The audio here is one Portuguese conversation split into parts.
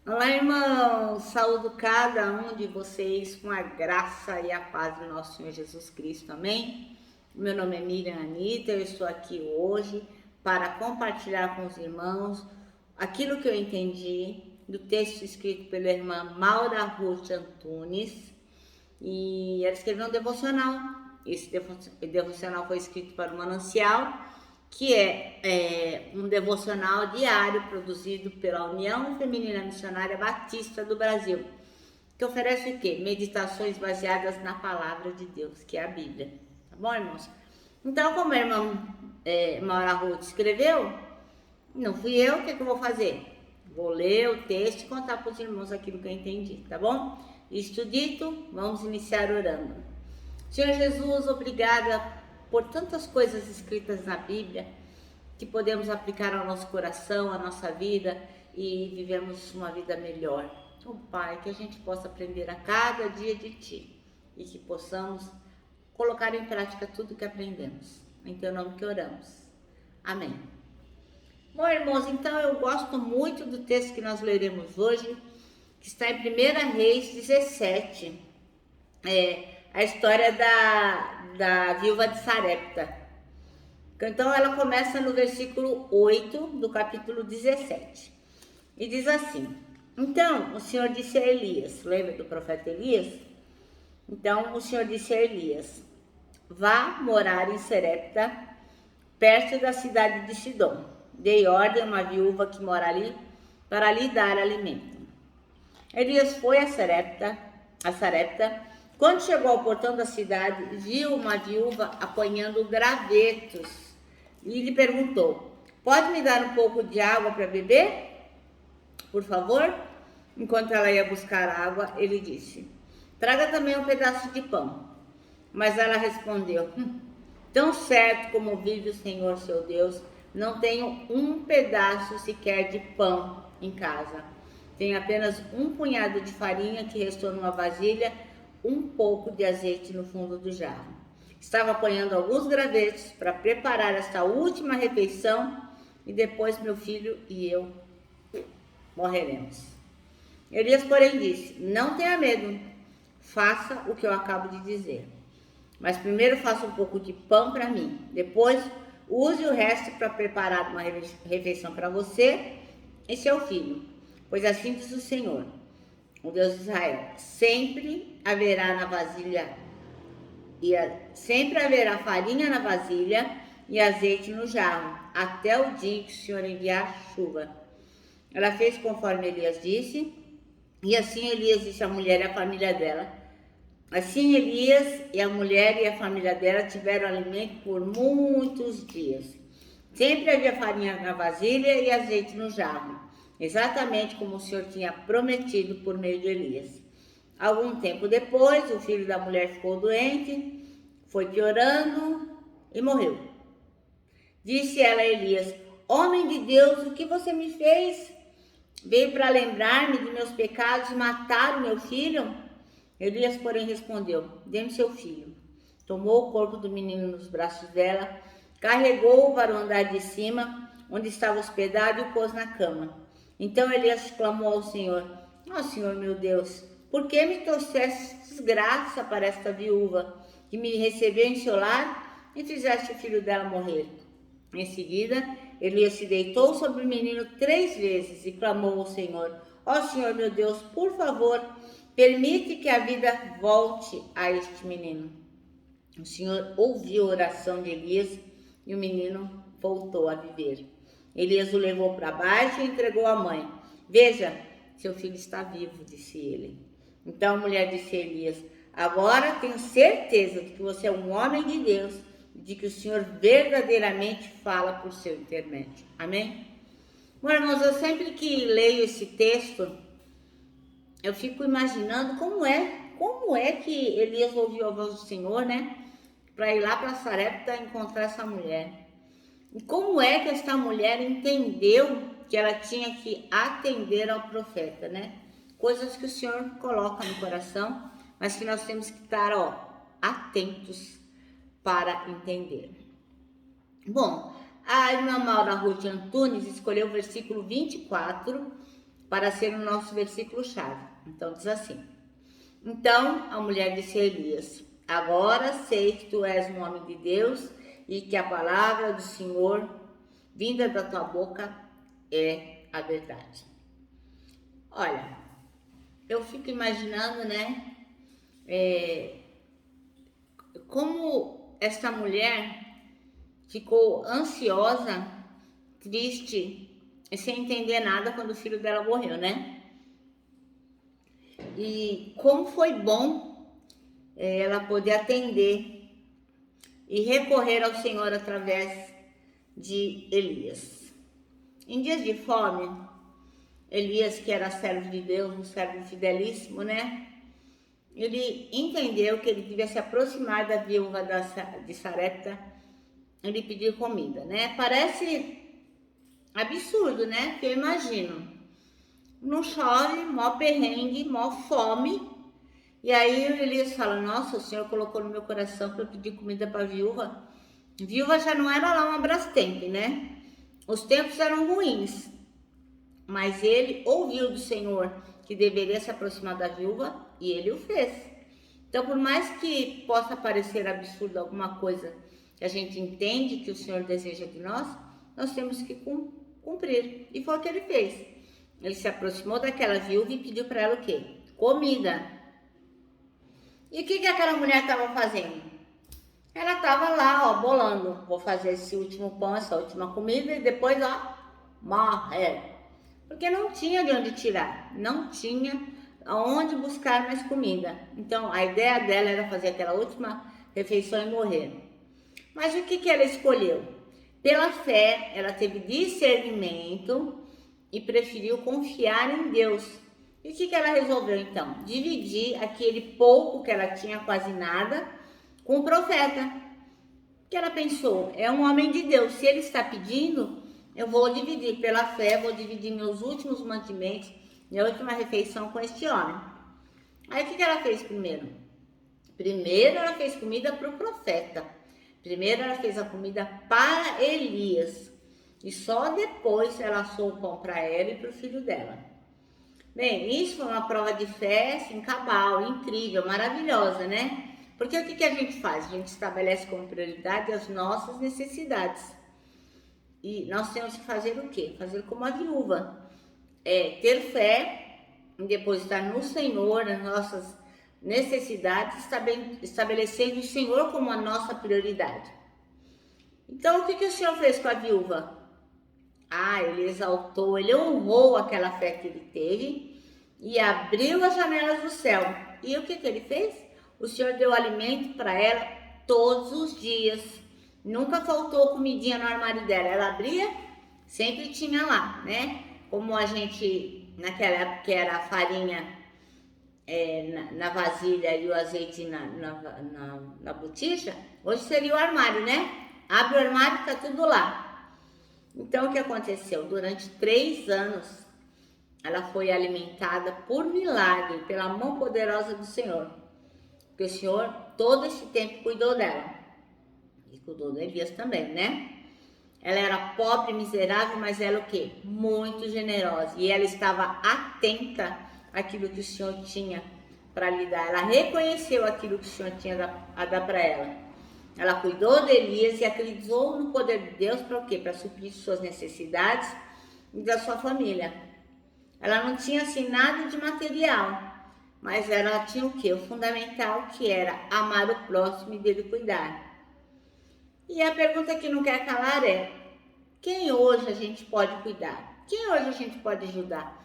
Olá, irmãos! Saúdo cada um de vocês com a graça e a paz do nosso Senhor Jesus Cristo, amém? Meu nome é Miriam Anita, eu estou aqui hoje para compartilhar com os irmãos aquilo que eu entendi do texto escrito pela irmã Maura Ruth Antunes, e ela escreveu um devocional. Esse devocional foi escrito para o Manancial, que é um devocional diário produzido pela União Feminina Missionária Batista do Brasil, que oferece o quê? Meditações baseadas na palavra de Deus, que é a Bíblia. Tá bom, irmãos? Então, como a irmã Maura Ruth escreveu, não fui eu, o que eu vou fazer? Vou ler o texto e contar para os irmãos aquilo que eu entendi, tá bom? Isto dito, vamos iniciar orando. Senhor Jesus, obrigada por tantas coisas escritas na Bíblia que podemos aplicar ao nosso coração, à nossa vida e vivemos uma vida melhor. Oh Pai, que a gente possa aprender a cada dia de Ti e que possamos colocar em prática tudo que aprendemos. Em Teu nome que oramos. Amém. Bom, irmãos, então eu gosto muito do texto que nós leremos hoje, que está em 1 Reis 17. A história da viúva de Sarepta. Então ela começa no versículo 8 do capítulo 17. E diz assim: Então o Senhor disse a Elias, lembra do profeta Elias? Então o Senhor disse a Elias: Vá morar em Sarepta, perto da cidade de Sidom. Dei ordem a uma viúva que mora ali para lhe dar alimento. Elias foi a Sarepta. Quando chegou ao portão da cidade, viu uma viúva apanhando gravetos e lhe perguntou: Pode me dar um pouco de água para beber, por favor? Enquanto ela ia buscar água, ele disse: Traga também um pedaço de pão. Mas ela respondeu: Tão certo como vive o Senhor seu Deus, não tenho um pedaço sequer de pão em casa. Tenho apenas um punhado de farinha que restou numa vasilha, um pouco de azeite no fundo do jarro. Estava apanhando alguns gravetos para preparar esta última refeição e depois meu filho e eu morreremos. Elias, porém, disse: Não tenha medo, faça o que eu acabo de dizer. Mas primeiro faça um pouco de pão para mim. Depois use o resto para preparar uma refeição para você e seu filho. Pois assim diz o Senhor, o Deus de Israel: sempre haverá farinha na vasilha e azeite no jarro, até o dia que o Senhor enviar chuva. Ela fez conforme Elias disse, e assim Elias disse à mulher e à família dela. Assim Elias e a mulher e a família dela tiveram alimento por muitos dias. Sempre havia farinha na vasilha e azeite no jarro, exatamente como o Senhor tinha prometido por meio de Elias. Algum tempo depois, o filho da mulher ficou doente, foi piorando e morreu. Disse ela a Elias: Homem de Deus, o que você me fez? Veio para lembrar-me de meus pecados e matar o meu filho? Elias, porém, respondeu: Dê-me seu filho. Tomou o corpo do menino nos braços dela, carregou-o para o andar de cima, onde estava hospedado, e o pôs na cama. Então Elias clamou ao Senhor: Ó Senhor meu Deus, por que me trouxeste desgraça para esta viúva, que me recebeu em seu lar e fizeste o filho dela morrer? Em seguida, Elias se deitou sobre o menino 3 vezes e clamou ao Senhor: Ó Senhor meu Deus, por favor, permite que a vida volte a este menino. O Senhor ouviu a oração de Elias e o menino voltou a viver. Elias o levou para baixo e entregou à mãe. Veja, seu filho está vivo, disse ele. Então a mulher disse a Elias: Agora tenho certeza de que você é um homem de Deus e de que o Senhor verdadeiramente fala por seu intermédio. Amém? Bom, irmãos, eu sempre que leio esse texto, eu fico imaginando como é que Elias ouviu a voz do Senhor, né? Para ir lá para Sarepta encontrar essa mulher. E como é que essa mulher entendeu que ela tinha que atender ao profeta, né? Coisas que o Senhor coloca no coração, mas que nós temos que estar, atentos para entender. Bom, a irmã Maura Ruth Antunes escolheu o versículo 24 para ser o nosso versículo-chave. Então diz assim: Então a mulher disse a Elias: Agora sei que tu és um homem de Deus e que a palavra do Senhor vinda da tua boca é a verdade. Olha, eu fico imaginando, né, como essa mulher ficou ansiosa, triste e sem entender nada quando o filho dela morreu, né? E como foi bom ela poder atender e recorrer ao Senhor através de Elias. Em dias de fome, Elias, que era servo de Deus, um servo fidelíssimo, né? Ele entendeu que ele devia se aproximar da viúva de Sarepta e lhe pedir comida, né? Parece absurdo, né? Porque eu imagino, não chove, mó perrengue, mó fome. E aí Elias fala: Nossa, o Senhor colocou no meu coração para eu pedir comida para a viúva. Viúva já não era lá uma Brastemp, né? Os tempos eram ruins. Mas ele ouviu do Senhor que deveria se aproximar da viúva e ele o fez. Então, por mais que possa parecer absurdo alguma coisa que a gente entende que o Senhor deseja de nós, nós temos que cumprir. E foi o que ele fez. Ele se aproximou daquela viúva e pediu para ela o quê? Comida. E o que aquela mulher estava fazendo? Ela estava lá, ó, bolando. Vou fazer esse último pão, essa última comida e depois, ó, morrer. Porque não tinha de onde tirar, não tinha aonde buscar mais comida. Então, a ideia dela era fazer aquela última refeição e morrer. Mas o que ela escolheu? Pela fé, ela teve discernimento e preferiu confiar em Deus. E o que ela resolveu, então? Dividir aquele pouco que ela tinha, quase nada, com o profeta. Que ela pensou, é um homem de Deus, se ele está pedindo, eu vou dividir pela fé, vou dividir meus últimos mantimentos, minha última refeição com este homem. Aí o que ela fez primeiro? Primeiro ela fez comida para o profeta. Primeiro ela fez a comida para Elias. E só depois ela assou o pão para ela e para o filho dela. Bem, isso foi uma prova de fé, assim, cabal, incrível, maravilhosa, né? Porque o que a gente faz? A gente estabelece como prioridade as nossas necessidades. E nós temos que fazer o quê? Fazer como a viúva. Ter fé em depositar no Senhor as nossas necessidades, estabelecendo o Senhor como a nossa prioridade. Então, o que o Senhor fez com a viúva? Ele exaltou, ele honrou aquela fé que ele teve e abriu as janelas do céu. E o que ele fez? O Senhor deu alimento para ela todos os dias. Nunca faltou comidinha no armário dela. Ela abria, sempre tinha lá, né? Como a gente, naquela época, era a farinha na vasilha e o azeite na botija, hoje seria o armário, né? Abre o armário e tá tudo lá. Então, o que aconteceu? Durante 3 anos, ela foi alimentada por milagre, pela mão poderosa do Senhor. Porque o Senhor, todo esse tempo, cuidou dela. E cuidou de Elias também, né? Ela era pobre, miserável, mas ela o quê? Muito generosa. E ela estava atenta àquilo que o Senhor tinha para lhe dar. Ela reconheceu aquilo que o Senhor tinha a dar para ela. Ela cuidou de Elias e acreditou no poder de Deus para o quê? Para suprir suas necessidades e da sua família. Ela não tinha assim nada de material, mas ela tinha o quê? O fundamental, que era amar o próximo e dele cuidar. E a pergunta que não quer calar é: quem hoje a gente pode cuidar? Quem hoje a gente pode ajudar?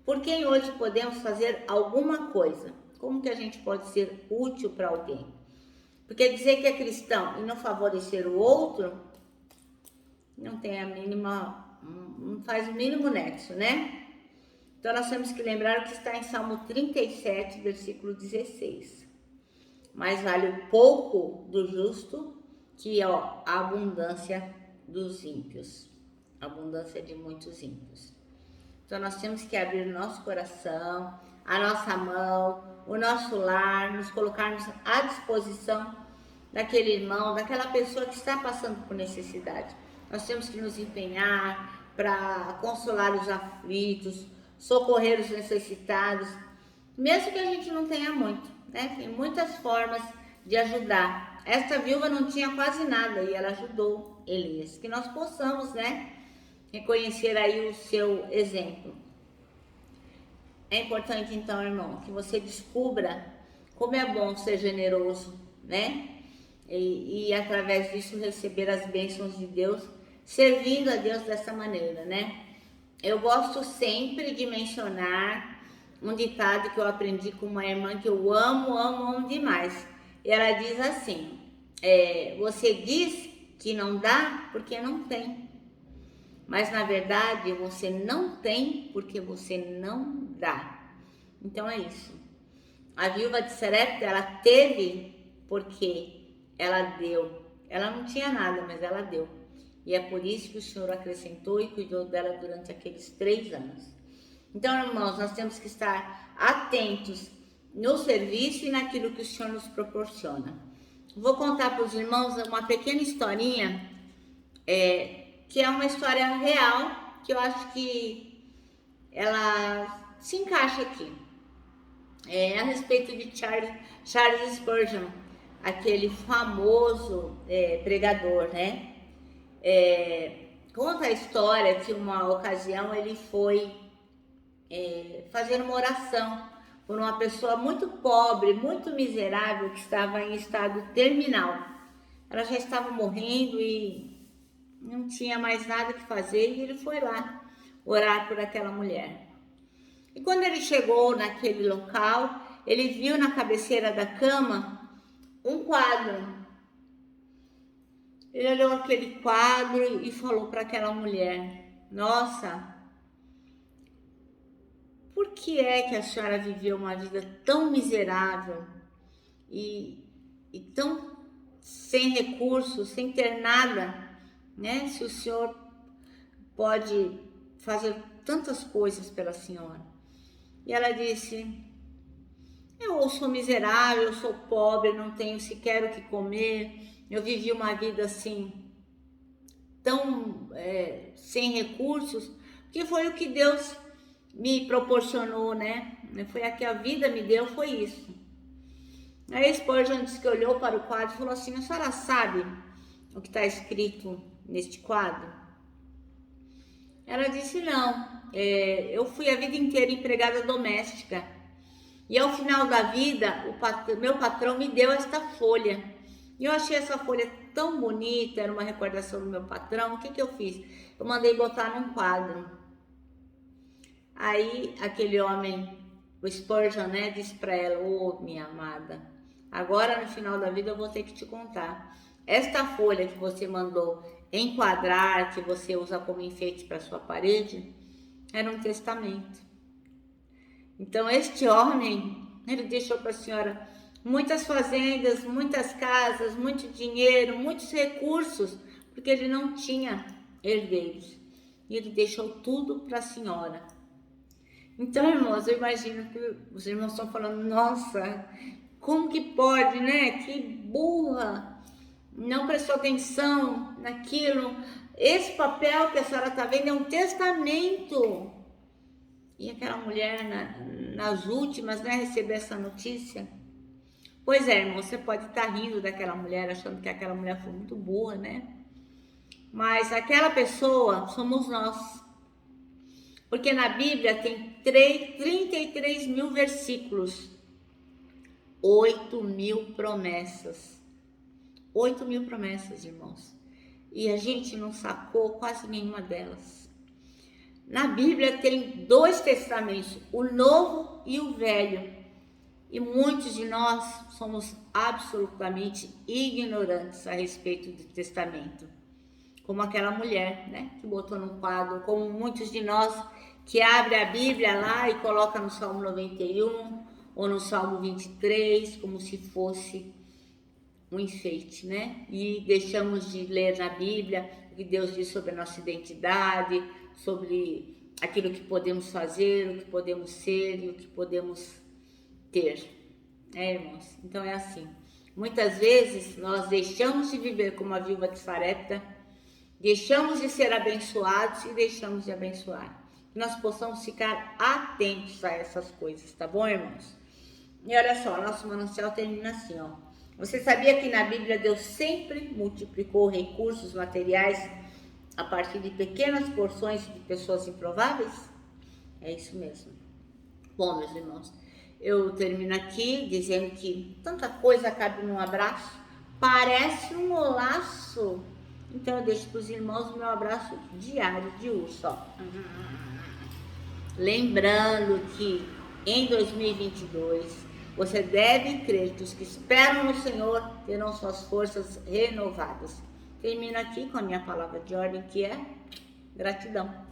Por quem hoje podemos fazer alguma coisa? Como que a gente pode ser útil para alguém? Porque dizer que é cristão e não favorecer o outro, não tem a mínima, não faz o mínimo nexo, né? Então nós temos que lembrar o que está em Salmo 37, versículo 16. Mais vale o pouco do justo que a abundância dos ímpios. A abundância de muitos ímpios. Então nós temos que abrir o nosso coração, a nossa mão, o nosso lar, nos colocarmos à disposição daquele irmão, daquela pessoa que está passando por necessidade. Nós temos que nos empenhar para consolar os aflitos, socorrer os necessitados, mesmo que a gente não tenha muito, né? Tem muitas formas de ajudar. Esta viúva não tinha quase nada e ela ajudou Elias. Que nós possamos, né, reconhecer aí o seu exemplo. É importante então, irmão, que você descubra como é bom ser generoso, né? E através disso receber as bênçãos de Deus, servindo a Deus dessa maneira, né? Eu gosto sempre de mencionar um ditado que eu aprendi com uma irmã que eu amo demais. E ela diz assim, você diz que não dá porque não tem. Mas na verdade você não tem porque você não dá. Então é isso. A viúva de Sarepta, ela teve porque ela deu. Ela não tinha nada, mas ela deu. E é por isso que o Senhor acrescentou e cuidou dela durante aqueles 3 anos. Então, irmãos, nós temos que estar atentos no serviço e naquilo que o Senhor nos proporciona. Vou contar para os irmãos uma pequena historinha, que é uma história real, que eu acho que ela se encaixa aqui. A respeito de Charles Spurgeon, aquele famoso pregador, né? Conta a história que uma ocasião ele foi fazer uma oração por uma pessoa muito pobre, muito miserável, que estava em estado terminal. Ela já estava morrendo e não tinha mais nada que fazer, e ele foi lá orar por aquela mulher. E quando ele chegou naquele local, ele viu na cabeceira da cama um quadro. Ele olhou aquele quadro e falou para aquela mulher: nossa, por que é que a senhora viveu uma vida tão miserável e tão sem recursos, sem ter nada, né? Se o senhor pode fazer tantas coisas pela senhora. E ela disse: eu sou miserável, eu sou pobre, não tenho sequer o que comer, eu vivi uma vida assim, tão sem recursos, que foi o que Deus me proporcionou, né? Foi a que a vida me deu, foi isso. Aí Spurgeon disse que olhou para o quadro e falou assim: a senhora sabe o que está escrito neste quadro? Ela disse: não, eu fui a vida inteira empregada doméstica e ao final da vida meu patrão me deu esta folha e eu achei essa folha tão bonita, era uma recordação do meu patrão. O que eu fiz? Eu mandei botar num quadro. Aí aquele homem, o Spurgeon, né, disse para ela: ô minha amada, agora no final da vida eu vou ter que te contar. Esta folha que você mandou enquadrar, que você usa como enfeite para sua parede, era um testamento. Então este homem, ele deixou para a senhora muitas fazendas, muitas casas, muito dinheiro, muitos recursos, porque ele não tinha herdeiros. E ele deixou tudo para a senhora. Então, irmãos, eu imagino que os irmãos estão falando: nossa, como que pode, né? Que burra, não prestou atenção naquilo. Esse papel que a senhora está vendo é um testamento. E aquela mulher, nas últimas, né, receber essa notícia. Pois é, irmão, você pode estar rindo daquela mulher, achando que aquela mulher foi muito burra, né? Mas aquela pessoa somos nós. Porque na Bíblia tem 33 mil versículos, 8 mil promessas. 8 mil promessas, irmãos. E a gente não sacou quase nenhuma delas. Na Bíblia tem 2 testamentos, o Novo e o Velho. E muitos de nós somos absolutamente ignorantes a respeito do testamento. Como aquela mulher, né, que botou num quadro, como muitos de nós que abre a Bíblia lá e coloca no Salmo 91 ou no Salmo 23, como se fosse um enfeite, né? E deixamos de ler na Bíblia o que Deus diz sobre a nossa identidade, sobre aquilo que podemos fazer, o que podemos ser e o que podemos ter. Irmãos? Então é assim. Muitas vezes nós deixamos de viver como a viúva de Sarepta, deixamos de ser abençoados e deixamos de abençoar. que nós possamos ficar atentos a essas coisas, tá bom, irmãos? E olha só, nosso manancial termina assim, ó. Você sabia que na Bíblia Deus sempre multiplicou recursos materiais a partir de pequenas porções de pessoas improváveis? É isso mesmo. Bom, meus irmãos, eu termino aqui dizendo que tanta coisa cabe num abraço, parece um golaço. Então eu deixo para os irmãos o meu abraço diário de urso, ó. Lembrando que em 2022 você deve crer que os que esperam no Senhor terão suas forças renovadas. Termino aqui com a minha palavra de ordem, que é gratidão.